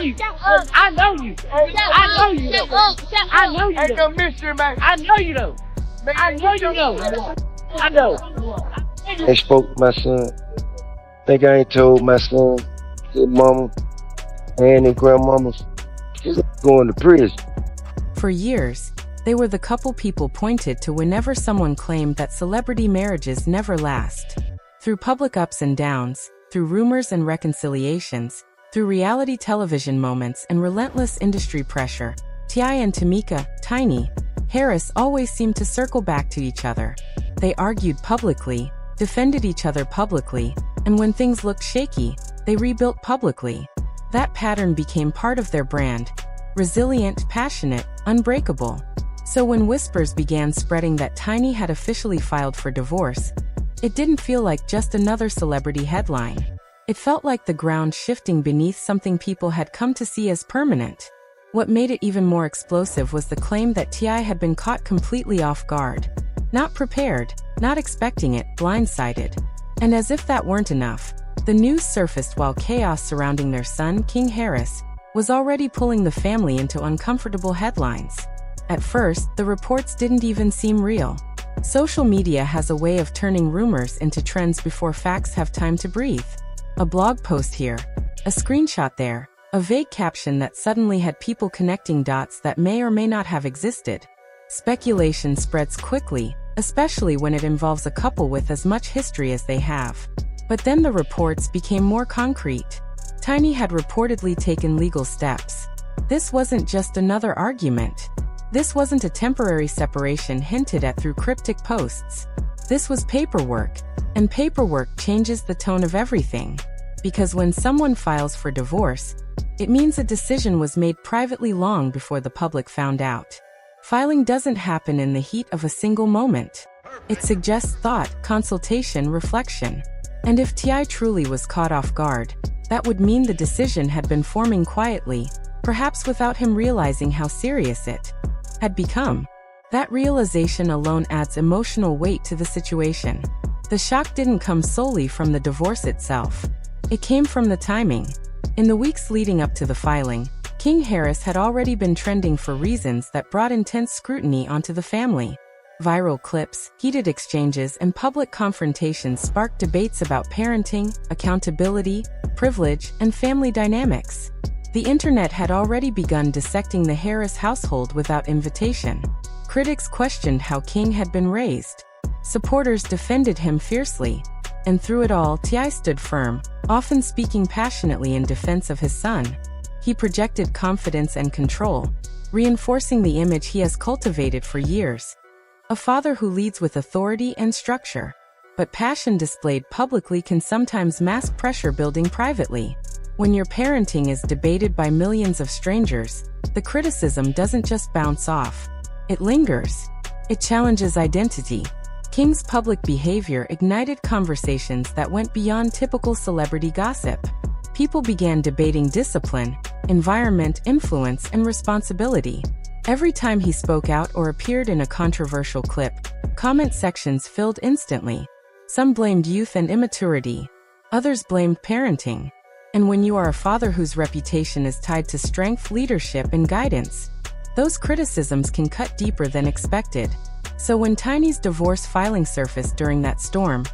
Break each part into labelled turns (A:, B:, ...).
A: I know you. I know you. I know you.
B: Ain't no mystery, man.
A: I know you though. I know you know. I know.
C: They spoke to my son. Think I ain't told my son, his mama, and his grandmama, he's going to prison.
D: For years, they were the couple people pointed to whenever someone claimed that celebrity marriages never last. Through public ups and downs, through rumors and reconciliations, through reality television moments and relentless industry pressure, T.I. and Tameka, Tiny, Harris always seemed to circle back to each other. They argued publicly, defended each other publicly, and when things looked shaky, they rebuilt publicly. That pattern became part of their brand: resilient, passionate, unbreakable. So when whispers began spreading that Tiny had officially filed for divorce, it didn't feel like just another celebrity headline. It felt like the ground shifting beneath something people had come to see as permanent. What made it even more explosive was the claim that T.I. had been caught completely off guard. Not prepared, not expecting it, blindsided. And as if that weren't enough, the news surfaced while chaos surrounding their son, King Harris, was already pulling the family into uncomfortable headlines. At first, the reports didn't even seem real. Social media has a way of turning rumors into trends before facts have time to breathe. A blog post here, a screenshot there, a vague caption that suddenly had people connecting dots that may or may not have existed. Speculation spreads quickly, especially when it involves a couple with as much history as they have. But then the reports became more concrete. Tiny had reportedly taken legal steps. This wasn't just another argument. This wasn't a temporary separation hinted at through cryptic posts. This was paperwork, and paperwork changes the tone of everything. Because when someone files for divorce, it means a decision was made privately long before the public found out. Filing doesn't happen in the heat of a single moment. It suggests thought, consultation, reflection. And if T.I. truly was caught off guard, that would mean the decision had been forming quietly, perhaps without him realizing how serious it had become. That realization alone adds emotional weight to the situation. The shock didn't come solely from the divorce itself. It came from the timing. In the weeks leading up to the filing, King Harris had already been trending for reasons that brought intense scrutiny onto the family. Viral clips, heated exchanges, and public confrontations sparked debates about parenting, accountability, privilege, and family dynamics. The internet had already begun dissecting the Harris household without invitation. Critics questioned how King had been raised. Supporters defended him fiercely. And through it all, T.I. stood firm, often speaking passionately in defense of his son. He projected confidence and control, reinforcing the image he has cultivated for years. A father who leads with authority and structure. But passion displayed publicly can sometimes mask pressure building privately. When your parenting is debated by millions of strangers, the criticism doesn't just bounce off. It lingers. It challenges identity. King's public behavior ignited conversations that went beyond typical celebrity gossip. People began debating discipline, environment, influence, and responsibility. Every time he spoke out or appeared in a controversial clip, comment sections filled instantly. Some blamed youth and immaturity. Others blamed parenting. And when you are a father whose reputation is tied to strength, leadership, and guidance, those criticisms can cut deeper than expected. So when Tiny's divorce filing surfaced during that storm,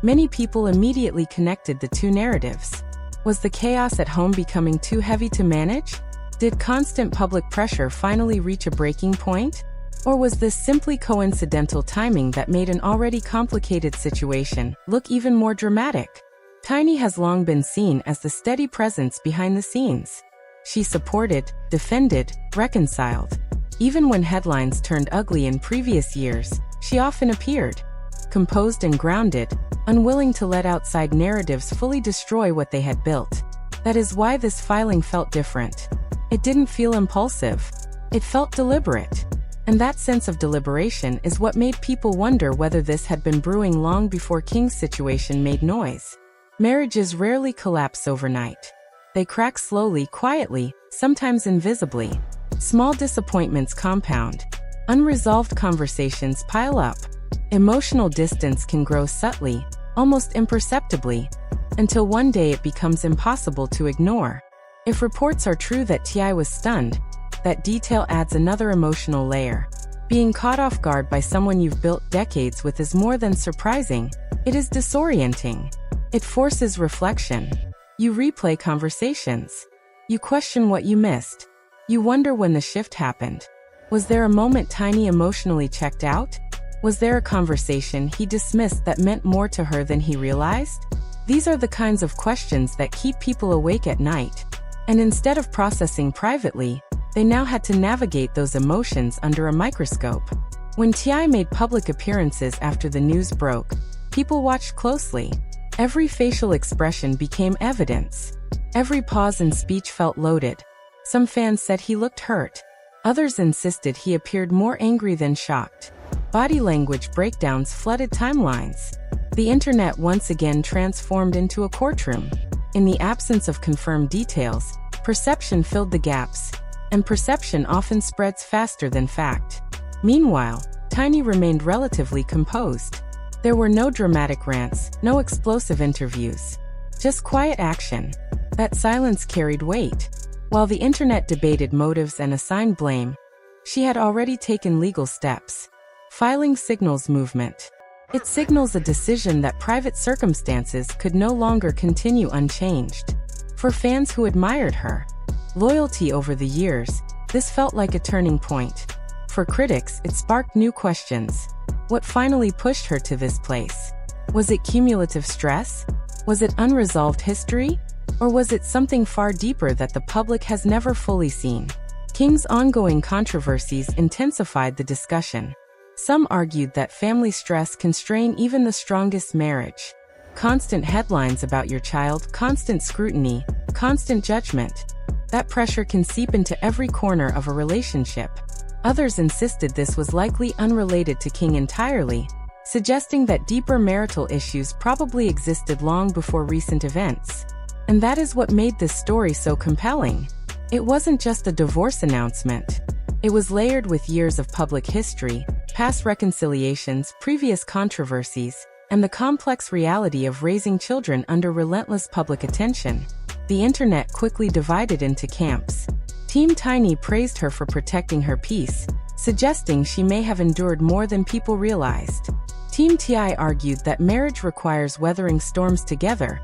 D: many people immediately connected the two narratives. Was the chaos at home becoming too heavy to manage? Did constant public pressure finally reach a breaking point? Or was this simply coincidental timing that made an already complicated situation look even more dramatic? Tiny has long been seen as the steady presence behind the scenes. She supported, defended, reconciled. Even when headlines turned ugly in previous years, she often appeared composed and grounded, unwilling to let outside narratives fully destroy what they had built. That is why this filing felt different. It didn't feel impulsive. It felt deliberate. And that sense of deliberation is what made people wonder whether this had been brewing long before King's situation made noise. Marriages rarely collapse overnight. They crack slowly, quietly, sometimes invisibly. Small disappointments compound. Unresolved conversations pile up. Emotional distance can grow subtly, almost imperceptibly, until one day it becomes impossible to ignore. If reports are true that T.I. was stunned, that detail adds another emotional layer. Being caught off guard by someone you've built decades with is more than surprising, it is disorienting. It forces reflection. You replay conversations. You question what you missed. You wonder when the shift happened. Was there a moment Tiny emotionally checked out? Was there a conversation he dismissed that meant more to her than he realized? These are the kinds of questions that keep people awake at night. And instead of processing privately, they now had to navigate those emotions under a microscope. When T.I. made public appearances after the news broke, people watched closely. Every facial expression became evidence. Every pause in speech felt loaded. Some fans said he looked hurt. Others insisted he appeared more angry than shocked. Body language breakdowns flooded timelines. The internet once again transformed into a courtroom. In the absence of confirmed details, perception filled the gaps. And perception often spreads faster than fact. Meanwhile, Tiny remained relatively composed. There were no dramatic rants, no explosive interviews. Just quiet action. That silence carried weight. While the internet debated motives and assigned blame, she had already taken legal steps. Filing signals movement. It signals a decision that private circumstances could no longer continue unchanged. For fans who admired her loyalty over the years, this felt like a turning point. For critics, it sparked new questions. What finally pushed her to this place? Was it cumulative stress? Was it unresolved history? Or was it something far deeper that the public has never fully seen? King's ongoing controversies intensified the discussion. Some argued that family stress can strain even the strongest marriage. Constant headlines about your child, constant scrutiny, constant judgment. That pressure can seep into every corner of a relationship. Others insisted this was likely unrelated to King entirely, suggesting that deeper marital issues probably existed long before recent events. And that is what made this story so compelling. It wasn't just a divorce announcement. It was layered with years of public history, past reconciliations, previous controversies, and the complex reality of raising children under relentless public attention. The internet quickly divided into camps. Team Tiny praised her for protecting her peace, suggesting she may have endured more than people realized. Team T.I. argued that marriage requires weathering storms together,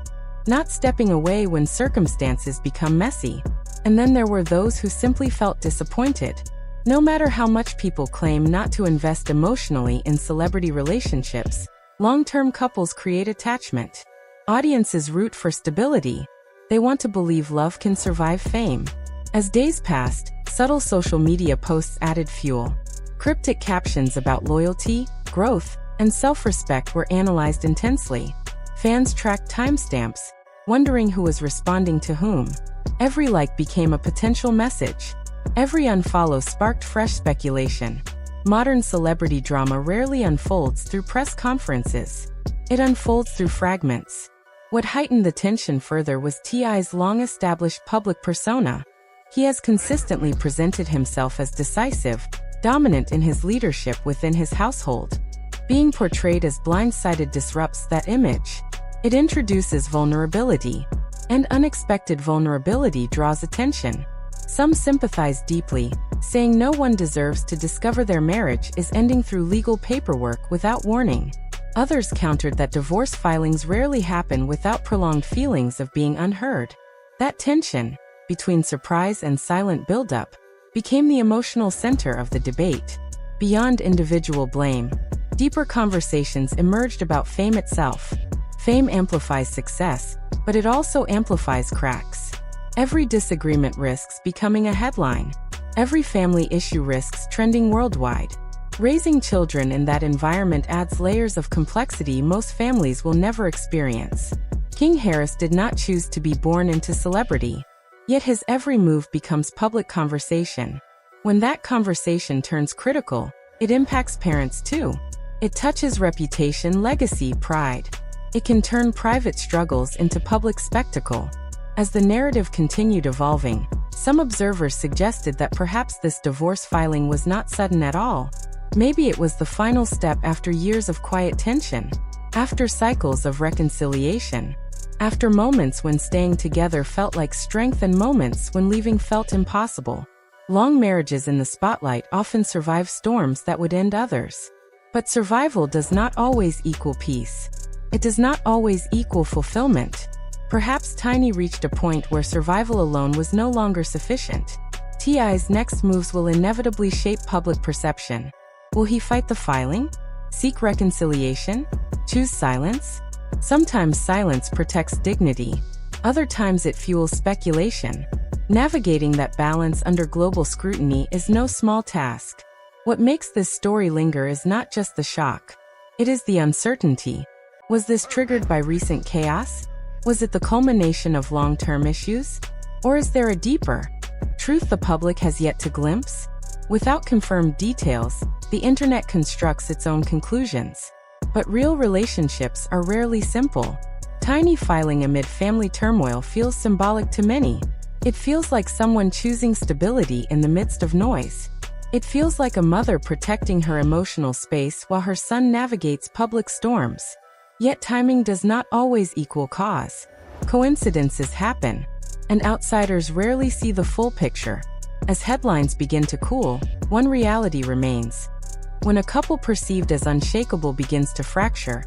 D: not stepping away when circumstances become messy. And then there were those who simply felt disappointed. No matter how much people claim not to invest emotionally in celebrity relationships, long-term couples create attachment. Audiences root for stability. They want to believe love can survive fame. As days passed, subtle social media posts added fuel. Cryptic captions about loyalty, growth, and self-respect were analyzed intensely. Fans tracked timestamps, wondering who was responding to whom. Every like became a potential message. Every unfollow sparked fresh speculation. Modern celebrity drama rarely unfolds through press conferences. It unfolds through fragments. What heightened the tension further was T.I.'s long-established public persona. He has consistently presented himself as decisive, dominant in his leadership within his household. Being portrayed as blindsided disrupts that image. It introduces vulnerability, and unexpected vulnerability draws attention. Some sympathize deeply, saying no one deserves to discover their marriage is ending through legal paperwork without warning. Others countered that divorce filings rarely happen without prolonged feelings of being unheard. That tension, between surprise and silent buildup, became the emotional center of the debate. Beyond individual blame, deeper conversations emerged about fame itself. Fame amplifies success, but it also amplifies cracks. Every disagreement risks becoming a headline. Every family issue risks trending worldwide. Raising children in that environment adds layers of complexity most families will never experience. King Harris did not choose to be born into celebrity, yet his every move becomes public conversation. When that conversation turns critical, it impacts parents too. It touches reputation, legacy, pride. It can turn private struggles into public spectacle. As the narrative continued evolving, some observers suggested that perhaps this divorce filing was not sudden at all. Maybe it was the final step after years of quiet tension. After cycles of reconciliation, After moments when staying together felt like strength and moments when leaving felt impossible. Long marriages in the spotlight often survive storms that would end others. But survival does not always equal peace. It does not always equal fulfillment. Perhaps Tiny reached a point where survival alone was no longer sufficient. T.I.'s next moves will inevitably shape public perception. Will he fight the filing? Seek reconciliation? Choose silence? Sometimes silence protects dignity. Other times it fuels speculation. Navigating that balance under global scrutiny is no small task. What makes this story linger is not just the shock. It is the uncertainty. Was this triggered by recent chaos? Was it the culmination of long-term issues? Or is there a deeper truth the public has yet to glimpse? Without confirmed details, the internet constructs its own conclusions. But real relationships are rarely simple. Tiny filing amid family turmoil feels symbolic to many. It feels like someone choosing stability in the midst of noise. It feels like a mother protecting her emotional space while her son navigates public storms. Yet timing does not always equal cause. Coincidences happen, and outsiders rarely see the full picture. As headlines begin to cool, one reality remains. When a couple perceived as unshakable begins to fracture,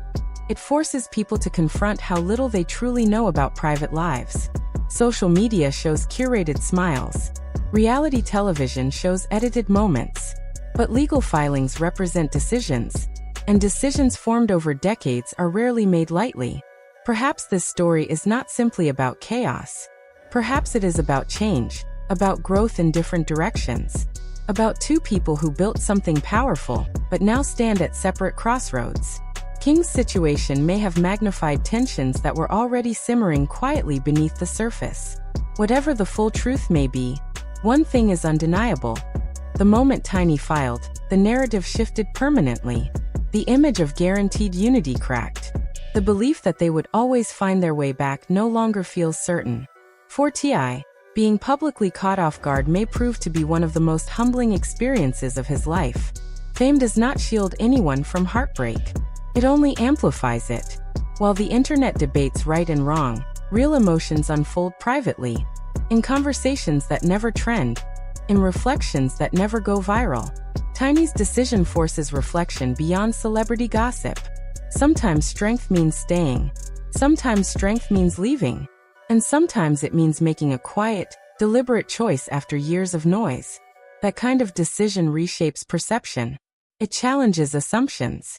D: it forces people to confront how little they truly know about private lives. Social media shows curated smiles. Reality television shows edited moments. But legal filings represent decisions, and decisions formed over decades are rarely made lightly. Perhaps this story is not simply about chaos. Perhaps it is about change, about growth in different directions, about two people who built something powerful, but now stand at separate crossroads. King's situation may have magnified tensions that were already simmering quietly beneath the surface. Whatever the full truth may be, one thing is undeniable. The moment Tiny filed, the narrative shifted permanently. The image of guaranteed unity cracked. The belief that they would always find their way back no longer feels certain. For T.I., being publicly caught off guard may prove to be one of the most humbling experiences of his life. Fame does not shield anyone from heartbreak. It only amplifies it. While the internet debates right and wrong, real emotions unfold privately, in conversations that never trend, in reflections that never go viral. Tiny's decision forces reflection beyond celebrity gossip. Sometimes strength means staying. Sometimes strength means leaving. And sometimes it means making a quiet, deliberate choice after years of noise. That kind of decision reshapes perception. It challenges assumptions.